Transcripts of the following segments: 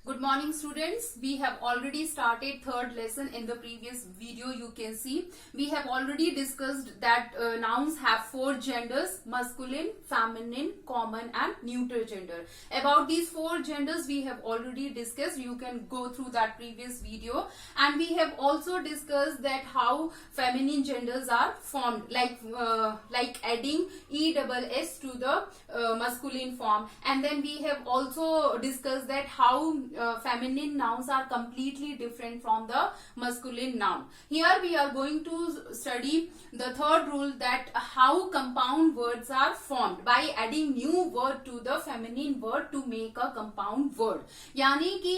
Good morning students. We have already started third lesson. In the previous video you can see we have already discussed that nouns have four genders: masculine, feminine, common and neuter gender. About these four genders we have already discussed. You can go through that previous video, and we have also discussed that how feminine genders are formed, like adding ESS to the masculine form. And then we have also discussed that how feminine nouns are completely different from the masculine noun. Here we are going to study the third rule, that how compound words are formed by adding new word to the feminine word to make a compound word. यानी कि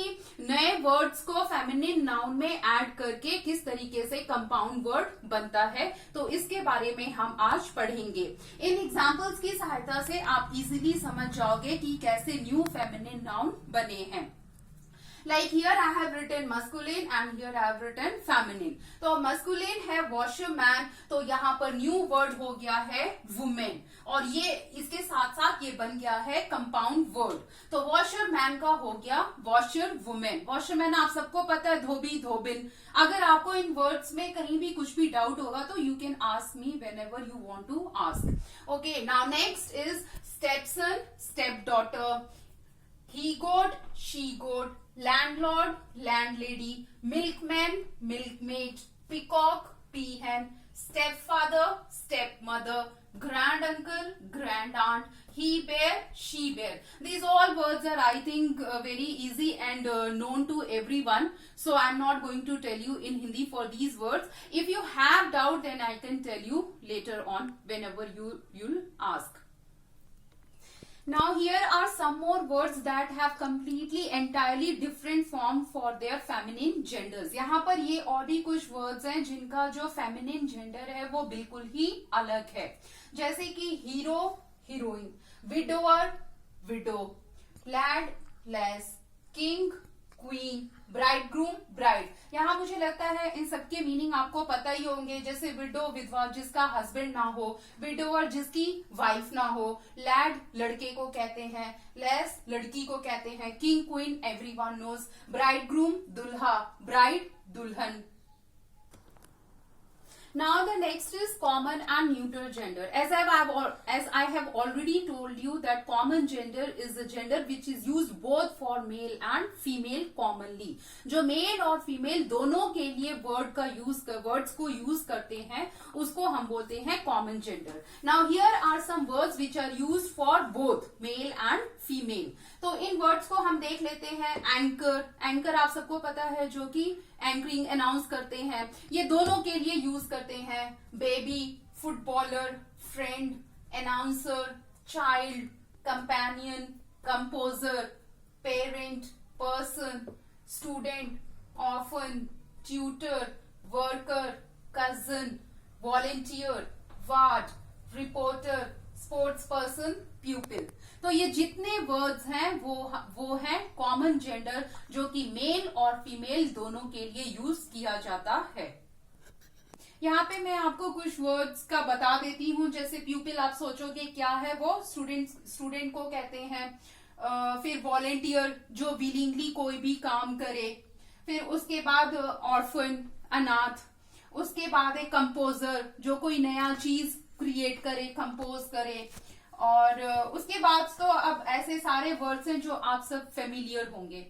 नए words को feminine noun में add करके किस तरीके से compound word बनता है, तो इसके बारे में हम आज पढ़ेंगे. इन एग्जांपल्स की सहायता से आप इजीली समझ जाओगे कि कैसे न्यू फेमिनिन नाउन बने हैं. Like here I have written masculine and here I have written feminine. तो masculine है washerman, तो यहाँ पर new word हो गया है woman, और ये इसके साथ साथ ये बन गया है compound word. तो washerman का हो गया washer woman. washerman आप सबको पता है धोबी धोबिन. अगर आपको इन वर्ड्स में कहीं भी कुछ भी डाउट होगा तो you can ask me whenever you want to ask. Okay, now next is stepson, stepdaughter, he goat, she goat, landlord, landlady, milkman, milkmaid, peacock, peahen, stepfather, stepmother, granduncle, grandaunt, he bear, she bear. These all words are, I think, very easy and known to everyone. So I am not going to tell you in Hindi for these words. If you have doubt, then I can tell you later on whenever you'll ask. Now here are some more words that have completely entirely different form for their feminine genders. यहाँ पर ये और भी कुछ words हैं जिनका जो feminine gender है वो बिल्कुल ही अलग है. जैसे कि hero, heroine, widower, widow, lad, lass, king, queen, bridegroom, bride. यहाँ मुझे लगता है इन सबके मीनिंग आपको पता ही होंगे. जैसे विडो विधवा जिसका हस्बैंड ना हो, विडोवर जिसकी वाइफ ना हो, लैड लड़के को कहते हैं, लेस लड़की को कहते हैं, king queen everyone knows, bridegroom दुल्हा, ब्राइड दुल्हन. Now the next is common and neuter gender. As I have already told you that common gender is the gender which is used both for male and female commonly. जो male और female दोनों के लिए words को use करते हैं उसको हम बोलते हैं common gender. Now here are some words which are used for both male and female. तो इन वर्ड्स को हम देख लेते हैं. एंकर, एंकर आप सबको पता है जो कि एंकरिंग अनाउंस करते हैं, ये दोनों के लिए यूज करते हैं. Baby, footballer, friend, announcer, child, companion, composer, parent, person, student, orphan, tutor, worker, cousin, volunteer, ward, reporter, sports person, प्यूपिल. तो ये जितने वर्ड्स हैं वो है कॉमन जेंडर जो कि मेल और फीमेल दोनों के लिए यूज किया जाता है. यहाँ पे मैं आपको कुछ वर्ड्स का बता देती हूँ. जैसे प्यूपिल आप सोचोगे क्या है, वो स्टूडेंट को कहते हैं. फिर वॉलेंटियर जो विलिंगली कोई भी काम करे. फिर उसके बाद ऑर्फन अनाथ. उसके बाद एक कंपोजर जो कोई नया चीज क्रिएट करे, कंपोज करे. और उसके बाद तो अब ऐसे सारे वर्ड्स हैं जो आप सब फेमिलियर होंगे.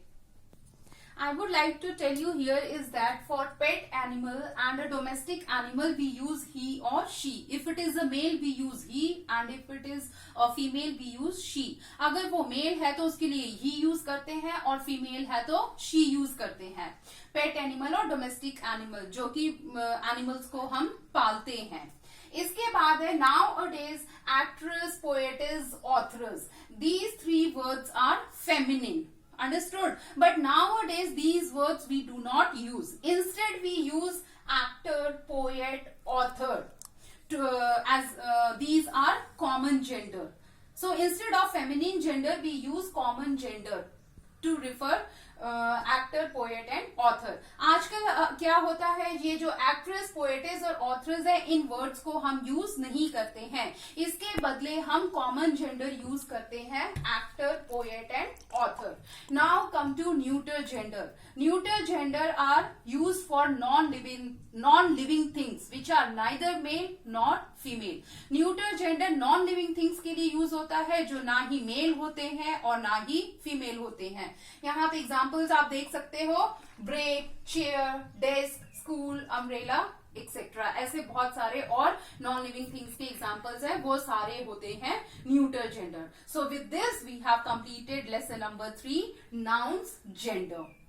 I would like to tell you here is that for pet animal and a domestic animal we use he or she. If it is a male we use he and if it is a female we use she. अगर वो mail है तो उसके लिए he use करते हैं और female है तो she यूज करते हैं. पेट एनिमल और डोमेस्टिक एनिमल जो कि एनिमल्स को हम पालते हैं. इसके बाद है nowadays actress, poetess, authoress. These three words are feminine. Understood? But nowadays these words we do not use. Instead we use actor, poet, author as these are common gender. So instead of feminine gender we use common gender to refer actor, poet and author. आजकल क्या होता है, ये जो actress, poetess और authors है, इन words को हम यूज नहीं करते हैं। इसके बदले हम कॉमन जेंडर यूज करते हैं, actor, poet and author. Now come to neuter gender. Neuter gender are use for non living things which are neither male nor female. Neuter gender non living things के लिए use होता है जो ना ही mail होते हैं और ना ही फीमेल होते हैं। यहाँ पे एग्जांपल्स आप देख सकते हो, break, chair, desk, school, umbrella etcetera. ऐसे बहुत सारे और नॉन लिविंग थिंग्स के एग्जांपल्स हैं, वो सारे होते हैं neuter gender. So with this we have completed lesson number 3, nouns gender.